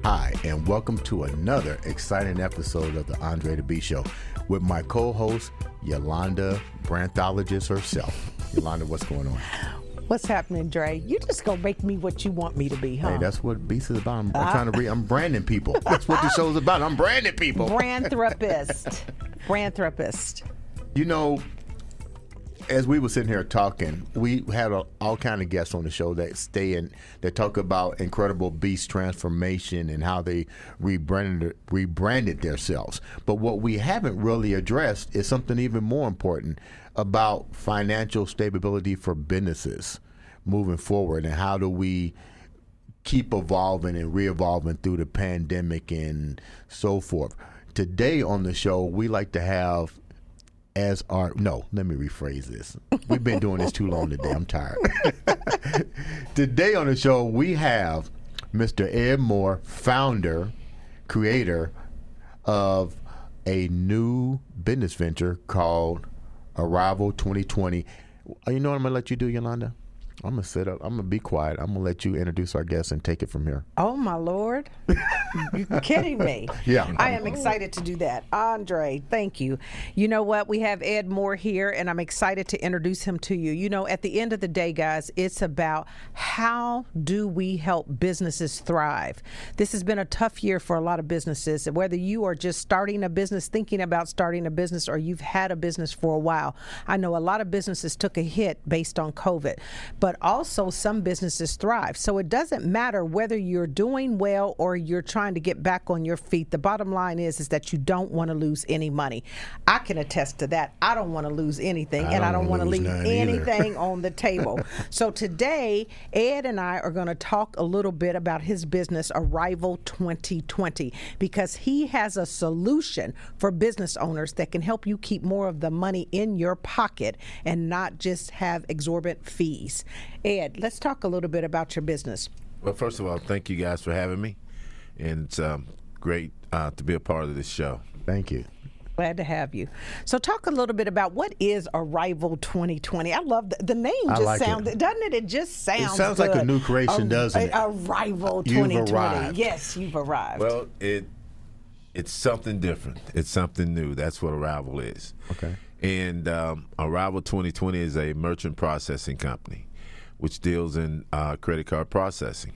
Hi, and welcome to another exciting episode of the Andre The Beast Show with my co-host, Yolanda, brandologist herself. Yolanda, what's going on? What's happening, Dre? You just gonna make me what you want me to be, huh? Hey, that's what Beast is about. I'm branding people. That's what the show's about. I'm branding people. Brand therapist. Brand therapist. You know, as we were sitting here talking, we had all kind of guests on the show that talk about incredible beast transformation and how they rebranded themselves. But what we haven't really addressed is something even more important about financial stability for businesses moving forward, and how do we keep evolving and re-evolving through the pandemic and so forth. Today on the show, we like to have let me rephrase this. We've been doing this too long today. I'm tired. Today on the show, we have Mr. Ed Moore, founder, creator of a new business venture called Arrival 2020. You know what I'm going to let you do, Yolanda? I'm going to sit up. I'm going to be quiet. I'm going to let you introduce our guests and take it from here. Oh, my Lord. You're kidding me. Yeah. I am excited to do that. Andre, thank you. You know what? We have Ed Moore here, and I'm excited to introduce him to you. You know, at the end of the day, guys, it's about how do we help businesses thrive. This has been a tough year for a lot of businesses, whether you are just starting a business, thinking about starting a business, or you've had a business for a while. I know a lot of businesses took a hit based on COVID, but also some businesses thrive. So it doesn't matter whether you're doing well or you're trying to get back on your feet. The bottom line is that you don't want to lose any money. I can attest to that. I don't want to lose anything, and I don't want to leave anything on the table. So today, Ed and I are going to talk a little bit about his business, Arrival 2020, because he has a solution for business owners that can help you keep more of the money in your pocket and not just have exorbitant fees. Ed, let's talk a little bit about your business. Well, first of all, thank you guys for having me, and it's great to be a part of this show. Thank you. Glad to have you. So talk a little bit about what is Arrival 2020. I love the name. Just sounds, doesn't it? It just sounds good. It sounds like a new creation, doesn't it? Arrival 2020. You've arrived. Yes, you've arrived. Well, it's something different. It's something new. That's what Arrival is. Okay. And Arrival 2020 is a merchant processing company which deals in credit card processing.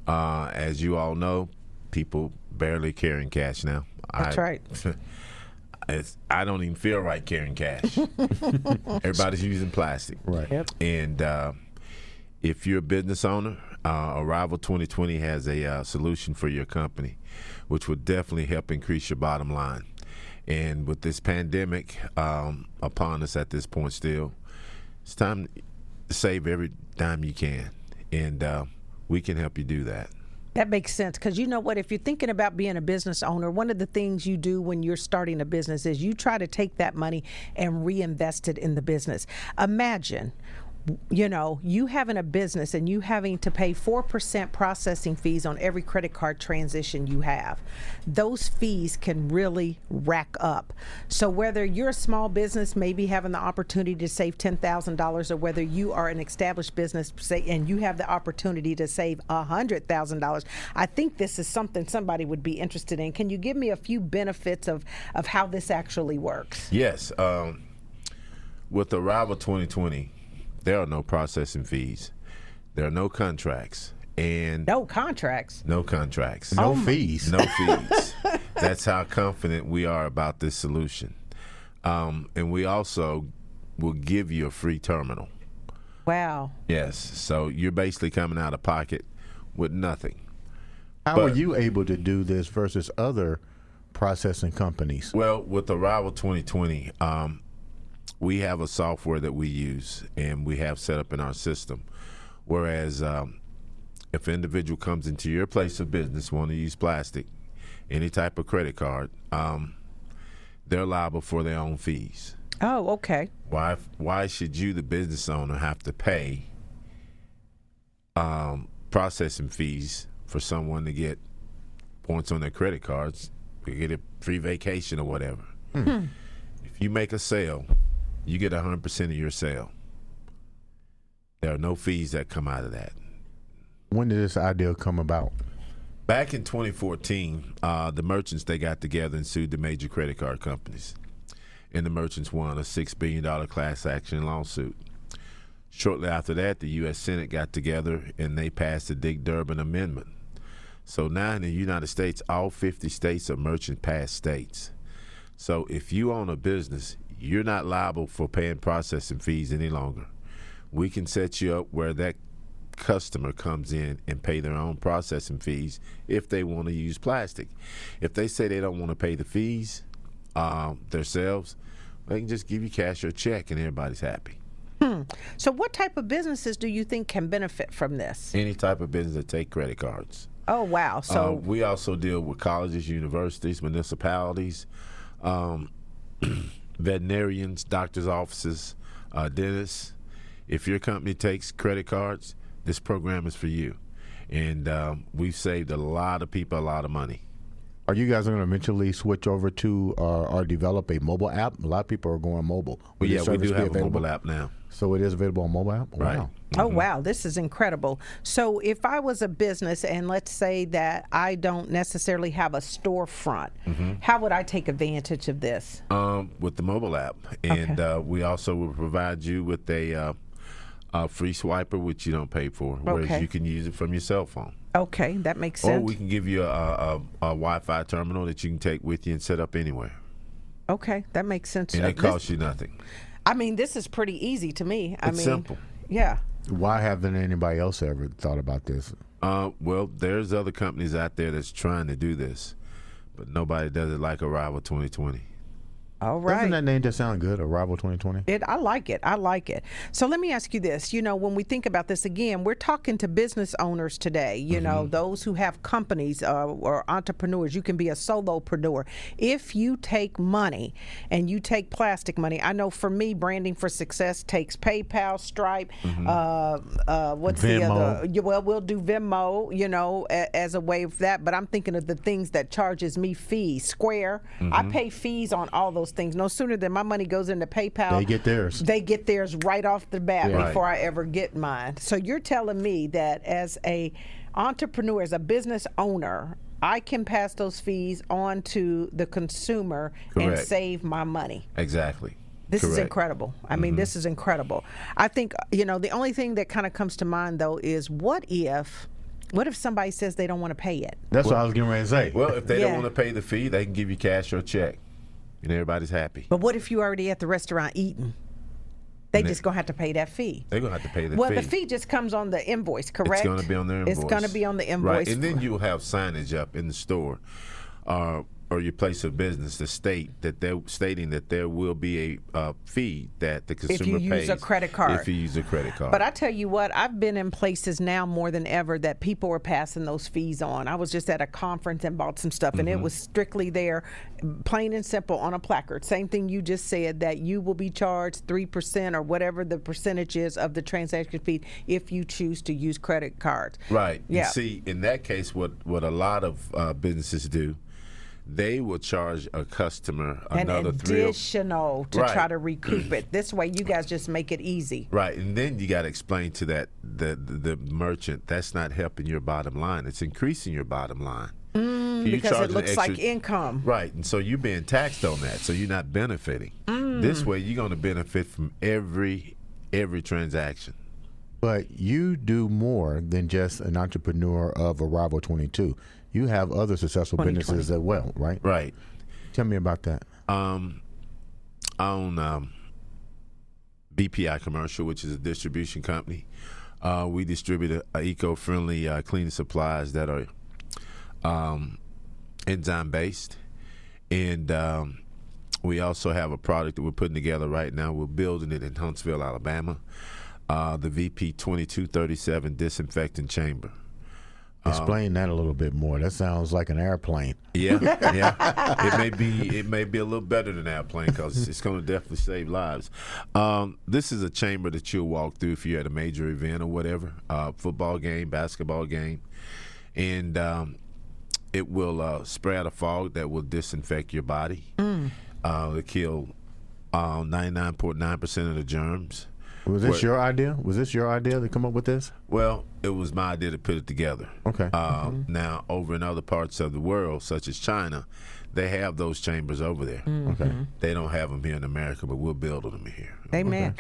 As you all know, people barely carrying cash now. That's right. I don't even feel right carrying cash. Everybody's using plastic. Right. Yep. And if you're a business owner, Arrival 2020 has a solution for your company, which would definitely help increase your bottom line. And with this pandemic upon us at this point still, it's time to save every dime you can. And we can help you do that. That makes sense, because you know what, if you're thinking about being a business owner, one of the things you do when you're starting a business is you try to take that money and reinvest it in the business. Imagine, you know, you having a business and you having to pay 4% processing fees on every credit card transition you have. Those fees can really rack up. So whether you're a small business, maybe having the opportunity to save $10,000, or whether you are an established business and you have the opportunity to save $100,000, I think this is something somebody would be interested in. Can you give me a few benefits of how this actually works? Yes. With Arrival 2020, there are no processing fees. There are no contracts. And No contracts. no contracts. No fees. No fees. That's how confident we are about this solution. And we also will give you a free terminal. Wow. Yes. So you're basically coming out of pocket with nothing. How are you able to do this versus other processing companies? Well, with Arrival 2020, we have a software that we use and we have set up in our system. Whereas if an individual comes into your place of business, want to use plastic, any type of credit card, they're liable for their own fees. Oh, okay. Why should you, the business owner, have to pay processing fees for someone to get points on their credit cards, to get a free vacation or whatever? If you make a sale, you get 100% of your sale. There are no fees that come out of that. When did this idea come about? Back in 2014, the merchants, they got together and sued the major credit card companies. And the merchants won a $6 billion class action lawsuit. Shortly after that, the U.S. Senate got together and they passed the Dick-Durbin Amendment. So now in the United States, all 50 states are merchant pass states. So if you own a business, you're not liable for paying processing fees any longer. We can set you up where that customer comes in and pay their own processing fees if they want to use plastic. If they say they don't want to pay the fees themselves, they can just give you cash or check and everybody's happy. So what type of businesses do you think can benefit from this? Any type of business that take credit cards. Oh, wow. So we also deal with colleges, universities, municipalities, veterinarians, doctors' offices, dentists. If your company takes credit cards, this program is for you. And we've saved a lot of people a lot of money. Are you guys going to eventually switch over to or develop a mobile app? A lot of people are going mobile. Well, yeah, we do have a mobile app now. So it is available on mobile app? Right. Wow. Oh, wow. This is incredible. So if I was a business and let's say that I don't necessarily have a storefront, how would I take advantage of this? With the mobile app. And we also will provide you with a free swiper, which you don't pay for, whereas you can use it from your cell phone. Okay, that makes sense. Or we can give you a Wi-Fi terminal that you can take with you and set up anywhere. Okay, that makes sense. And it costs you nothing. I mean, this is pretty easy to me. It's simple. Yeah. Why haven't anybody else ever thought about this? Well, there's other companies out there that's trying to do this, but nobody does it like Arrival 2020. All right. Doesn't that name just sound good, Arrival 2020? I like it. I like it. So let me ask you this. You know, when we think about this again, we're talking to business owners today, you know, those who have companies or entrepreneurs. You can be a solopreneur. If you take money and you take plastic money, I know for me, Branding for Success takes PayPal, Stripe, what's the other? Well, we'll do Venmo, you know, as a way of that. But I'm thinking of the things that charges me fees. Square. I pay fees on all those things. No sooner than my money goes into PayPal, they get theirs. They get theirs right off the bat before I ever get mine. So you're telling me that as a entrepreneur, as a business owner, I can pass those fees on to the consumer and save my money. Exactly. This is incredible. I mean, this is incredible. I think, you know, the only thing that kind of comes to mind, though, is what if somebody says they don't want to pay it? That's what I was getting ready to say. Well, if they don't want to pay the fee, they can give you cash or check. And everybody's happy. But what if you already at the restaurant eating? They just going to have to pay that fee. They're going to have to pay the fee. Well, the fee just comes on the invoice, correct? It's going to be on their invoice. It's going to be on the invoice. Right, and then you'll have signage up in the store or your place of business to state that they're stating that there will be a fee that the consumer pays. If you use a credit card. If you use a credit card. But I tell you what, I've been in places now more than ever that people are passing those fees on. I was just at a conference and bought some stuff, and it was strictly there, plain and simple, on a placard. Same thing you just said, that you will be charged 3% or whatever the percentage is of the transaction fee if you choose to use credit cards. Right. Yeah. And see, in that case, what a lot of businesses do, they will charge a customer another additional to try to recoup it. This way, you guys just make it easy. Right, and then you got to explain to that the merchant that's not helping your bottom line; it's increasing your bottom line. Because it looks like income. Right, and so you're being taxed on that, so you're not benefiting. This way, you're going to benefit from every transaction. But you do more than just an entrepreneur of Arrival 22. You have other successful businesses as well, right? Right. Tell me about that. I own BPI Commercial, which is a distribution company. We distribute eco-friendly cleaning supplies that are enzyme-based. And we also have a product that we're putting together right now. We're building it in Huntsville, Alabama, the VP 2237 Disinfectant Chamber. Explain that a little bit more. That sounds like an airplane. Yeah. It may be a little better than an airplane because it's going to definitely save lives. This is a chamber that you'll walk through if you're at a major event or whatever, football game, basketball game, and it will spray out a fog that will disinfect your body. It'll kill 99.9% of the germs. Was this your idea? Was this your idea to come up with this? Well, it was my idea to put it together. Okay. Now, over in other parts of the world, such as China, they have those chambers over there. Okay. They don't have them here in America, but we'll build them here. Amen.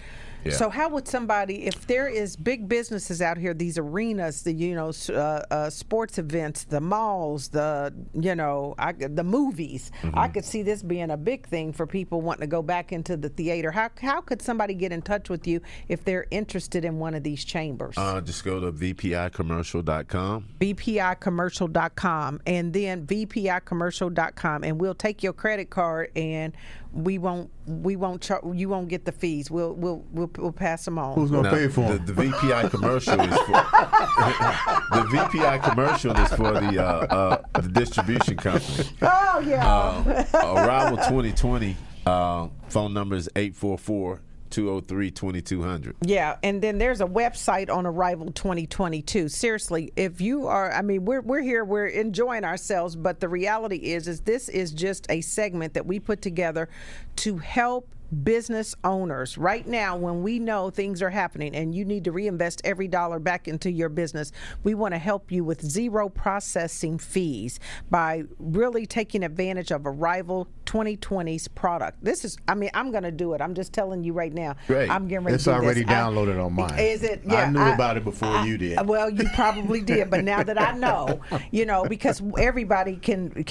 Yeah. So how would somebody, if there is big businesses out here, these arenas, the sports events, the malls, the movies, I could see this being a big thing for people wanting to go back into the theater. How could somebody get in touch with you if they're interested in one of these chambers? Just go to vpicommercial.com. vpicommercial.com, and then vpicommercial.com, and we'll take your credit card, and you won't get the fees. We'll pass them on. Who's gonna pay for them? The VPI commercial is for the VPI commercial is for the distribution company. Oh yeah. Arrival 2020 phone number is 844-203-2200. Yeah, and then there's a website on Arrival 2022. Seriously, if you are, we're here, we're enjoying ourselves, but the reality is this is just a segment that we put together to help business owners right now when we know things are happening and you need to reinvest every dollar back into your business. We want to help you with zero processing fees by really taking advantage of Arrival 2020's product. This is, I'm going to do it. I'm just telling you right now. Great. I'm getting ready it's to do already this. downloaded on mine. Is it? Yeah, I knew about it before you did. Well, you probably did, but now that I know, because everybody can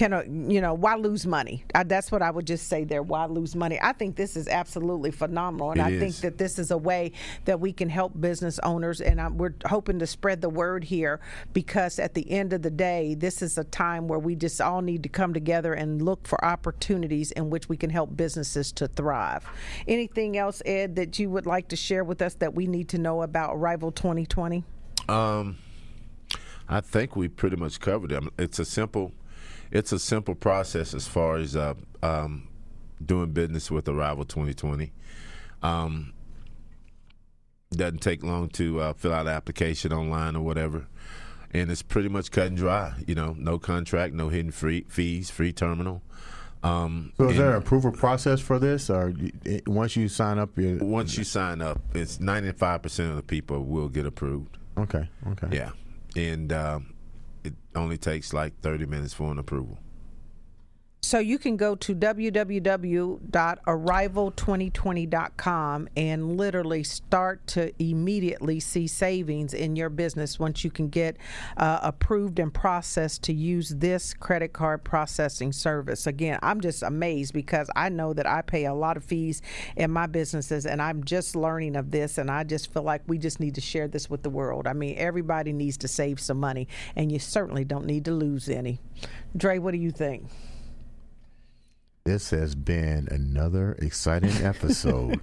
why lose money? That's what I would just say there. Why lose money? I think this is absolutely phenomenal, and I think that this is a way that we can help business owners, and we're hoping to spread the word here, because at the end of the day, this is a time where we just all need to come together and look for opportunities in which we can help businesses to thrive. Anything else, Ed, that you would like to share with us that we need to know about Arrival 2020? I think we pretty much covered it. It's a simple process as far as doing business with Arrival 2020. Doesn't take long to fill out an application online or whatever, and it's pretty much cut and dry. No contract, no hidden fees, free terminal. So is there an approval process for this, or once you sign up? Once you sign up, it's 95% of the people will get approved. Okay. Yeah, and it only takes like 30 minutes for an approval. So you can go to www.arrival2020.com and literally start to immediately see savings in your business once you can get approved and processed to use this credit card processing service. Again, I'm just amazed because I know that I pay a lot of fees in my businesses, and I'm just learning of this, and I just feel like we just need to share this with the world. Everybody needs to save some money, and you certainly don't need to lose any. Dre, what do you think? This has been another exciting episode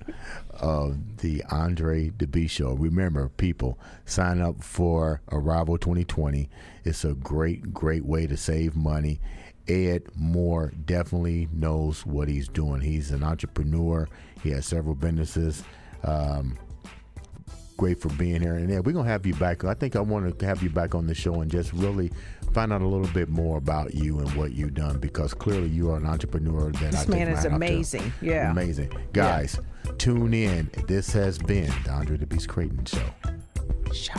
of the Andre The Beast Show. Remember, people, sign up for Arrival 2020. It's a great way to save money. Ed Moore definitely knows what he's doing. He's an entrepreneur. He has several businesses. Great for being here. And Ed, we're going to have you back. I think I want to have you back on the show and just really find out a little bit more about you and what you've done, because clearly you are an entrepreneur that this man is amazing. Yeah. Amazing. Guys, tune in. This has been the Andre The Beast Crayton Show. Show.